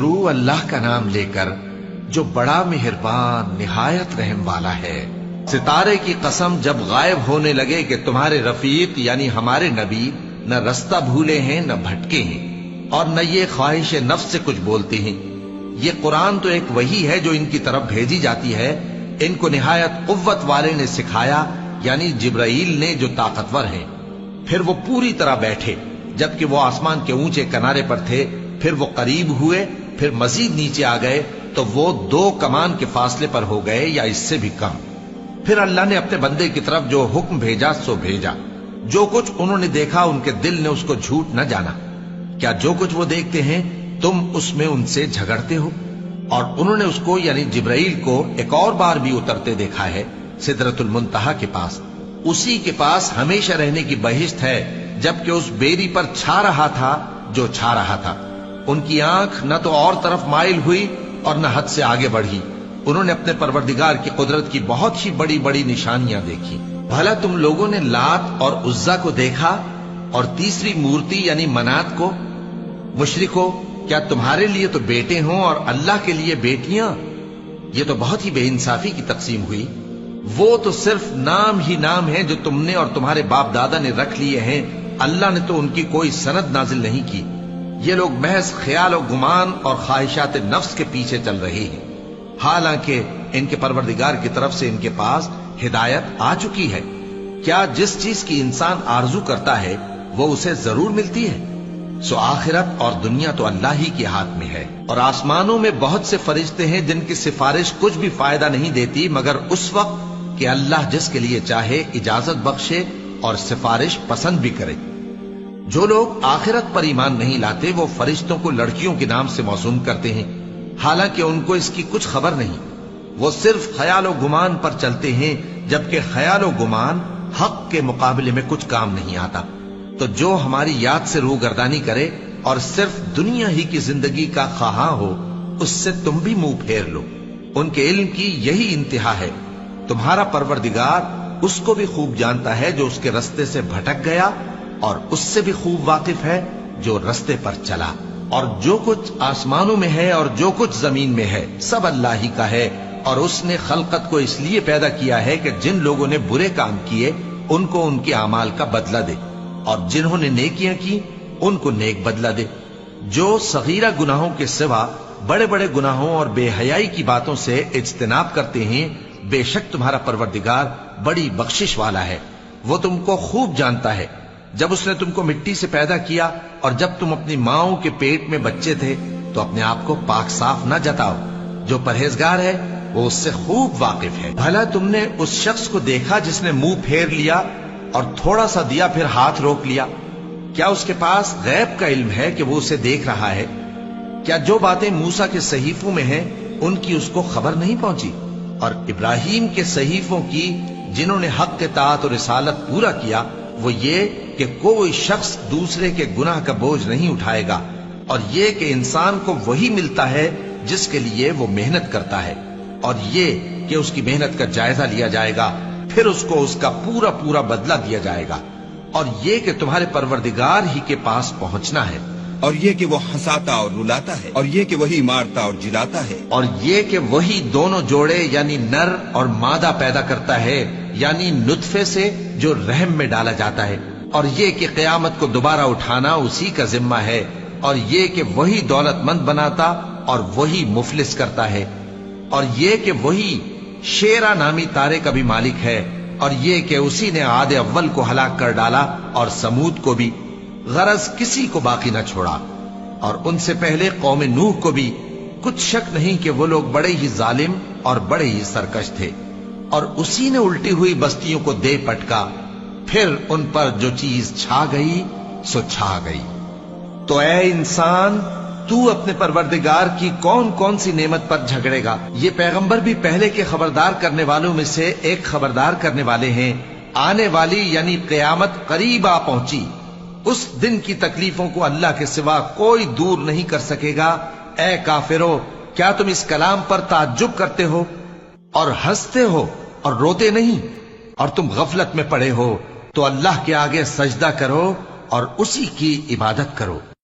شروع اللہ کا نام لے کر جو بڑا مہربان نہایت رحم والا ہے۔ ستارے کی قسم جب غائب ہونے لگے کہ تمہارے رفیق یعنی ہمارے نبی نہ رستہ بھولے ہیں نہ بھٹکے ہیں اور نہ یہ خواہش نفس سے کچھ بولتے ہیں۔ یہ قرآن تو ایک وحی ہے جو ان کی طرف بھیجی جاتی ہے، ان کو نہایت قوت والے نے سکھایا یعنی جبرائیل نے جو طاقتور ہیں۔ پھر وہ پوری طرح بیٹھے جبکہ وہ آسمان کے اونچے کنارے پر تھے، پھر وہ قریب ہوئے، پھر مزید نیچے آ گئے تو وہ 2 کمان کے فاصلے پر ہو گئے یا اس سے بھی کم۔ پھر اللہ نے اپنے بندے کی طرف جو حکم بھیجا سو بھیجا۔ جو کچھ انہوں نے دیکھا ان کے دل نے اس کو جھوٹ نہ جانا۔ کیا جو کچھ وہ دیکھتے ہیں تم اس میں ان سے جھگڑتے ہو؟ اور انہوں نے اس کو یعنی جبرائیل کو ایک اور بار بھی اترتے دیکھا ہے سدرۃ المنتہا کے پاس۔ اسی کے پاس ہمیشہ رہنے کی بہشت ہے، جبکہ اس بیری پر چھا رہا تھا جو چھا رہا تھا۔ ان کی آنکھ نہ تو اور طرف مائل ہوئی اور نہ حد سے آگے بڑھی۔ انہوں نے اپنے پروردگار کی قدرت کی بہت ہی بڑی بڑی نشانیاں دیکھی۔ بھلا تم لوگوں نے لات اور عزا کو دیکھا اور تیسری مورتی یعنی منات کو؟ مشرکو، کیا تمہارے لیے تو بیٹے ہوں اور اللہ کے لیے بیٹیاں؟ یہ تو بہت ہی بے انصافی کی تقسیم ہوئی۔ وہ تو صرف نام ہی نام ہیں جو تم نے اور تمہارے باپ دادا نے رکھ لیے ہیں، اللہ نے تو ان کی کوئی سند نازل نہیں کی۔ یہ لوگ محض خیال و گمان اور خواہشات نفس کے پیچھے چل رہے ہیں، حالانکہ ان کے پروردگار کی طرف سے ان کے پاس ہدایت آ چکی ہے۔ کیا جس چیز کی انسان آرزو کرتا ہے وہ اسے ضرور ملتی ہے؟ سو آخرت اور دنیا تو اللہ ہی کے ہاتھ میں ہے۔ اور آسمانوں میں بہت سے فرشتے ہیں جن کی سفارش کچھ بھی فائدہ نہیں دیتی مگر اس وقت کہ اللہ جس کے لیے چاہے اجازت بخشے اور سفارش پسند بھی کرے۔ جو لوگ آخرت پر ایمان نہیں لاتے وہ فرشتوں کو لڑکیوں کے نام سے موسوم کرتے ہیں، حالانکہ ان کو اس کی کچھ خبر نہیں۔ وہ صرف خیال و گمان پر چلتے ہیں، جبکہ خیال و گمان حق کے مقابلے میں کچھ کام نہیں آتا۔ تو جو ہماری یاد سے روگردانی کرے اور صرف دنیا ہی کی زندگی کا خواہاں ہو، اس سے تم بھی منہ پھیر لو۔ ان کے علم کی یہی انتہا ہے۔ تمہارا پروردگار اس کو بھی خوب جانتا ہے جو اس کے رستے سے بھٹک گیا، اور اس سے بھی خوب واقف ہے جو رستے پر چلا۔ اور جو کچھ آسمانوں میں ہے اور جو کچھ زمین میں ہے سب اللہ ہی کا ہے، اور اس نے خلقت کو اس لیے پیدا کیا ہے کہ جن لوگوں نے برے کام کیے ان کو ان کے اعمال کا بدلہ دے، اور جنہوں نے نیکیاں کی ان کو نیک بدلہ دے۔ جو صغیرہ گناہوں کے سوا بڑے بڑے گناہوں اور بے حیائی کی باتوں سے اجتناب کرتے ہیں، بے شک تمہارا پروردگار بڑی بخشش والا ہے۔ وہ تم کو خوب جانتا ہے۔ جب اس نے تم کو مٹی سے پیدا کیا اور جب تم اپنی ماؤں کے پیٹ میں بچے تھے تو اپنے آپ کو پاک صاف نہ جتاؤ۔ جو پرہیزگار ہے وہ اس سے خوب واقف ہے۔ بھلا تم نے اس شخص کو دیکھا جس نے منہ پھیر لیا اور تھوڑا سا دیا پھر ہاتھ روک لیا؟ کیا اس کے پاس غیب کا علم ہے کہ وہ اسے دیکھ رہا ہے؟ کیا جو باتیں موسیٰ کے صحیفوں میں ہیں ان کی اس کو خبر نہیں پہنچی؟ اور ابراہیم کے صحیفوں کی جنہوں نے حق کے اطاعت اور رسالت پورا کیا، وہ یہ کہ کوئی شخص دوسرے کے گناہ کا بوجھ نہیں اٹھائے گا، اور یہ کہ انسان کو وہی ملتا ہے جس کے لیے وہ محنت کرتا ہے، اور یہ کہ اس کی محنت کا جائزہ لیا جائے گا، پھر اس کو اس کا پورا پورا بدلہ دیا جائے گا، اور یہ کہ تمہارے پروردگار ہی کے پاس پہنچنا ہے، اور یہ کہ وہ ہنساتا اور رلاتا ہے، اور یہ کہ وہی مارتا اور جلاتا ہے، اور یہ کہ وہی دونوں جوڑے یعنی نر اور مادہ پیدا کرتا ہے یعنی نطفے سے جو رحم میں ڈالا جاتا ہے، اور یہ کہ قیامت کو دوبارہ اٹھانا اسی کا ذمہ ہے، اور یہ کہ وہی دولت مند بناتا اور وہی مفلس کرتا ہے، اور یہ کہ وہی شیرا نامی تارے کا بھی مالک ہے، اور یہ کہ اسی نے عاد اول کو ہلاک کر ڈالا اور سمود کو بھی، غرض کسی کو باقی نہ چھوڑا، اور ان سے پہلے قوم نوح کو بھی۔ کچھ شک نہیں کہ وہ لوگ بڑے ہی ظالم اور بڑے ہی سرکش تھے، اور اسی نے الٹی ہوئی بستیوں کو دے پٹکا، پھر ان پر جو چیز چھا گئی سو چھا گئی۔ تو اے انسان، تو اپنے پروردگار کی کون کون سی نعمت پر جھگڑے گا؟ یہ پیغمبر بھی پہلے کے خبردار کرنے والوں میں سے ایک خبردار کرنے والے ہیں۔ آنے والی یعنی قیامت قریب آ پہنچی، اس دن کی تکلیفوں کو اللہ کے سوا کوئی دور نہیں کر سکے گا۔ اے کافرو، کیا تم اس کلام پر تعجب کرتے ہو اور ہنستے ہو اور روتے نہیں؟ اور تم غفلت میں پڑے ہو تو اللہ کے آگے سجدہ کرو اور اسی کی عبادت کرو۔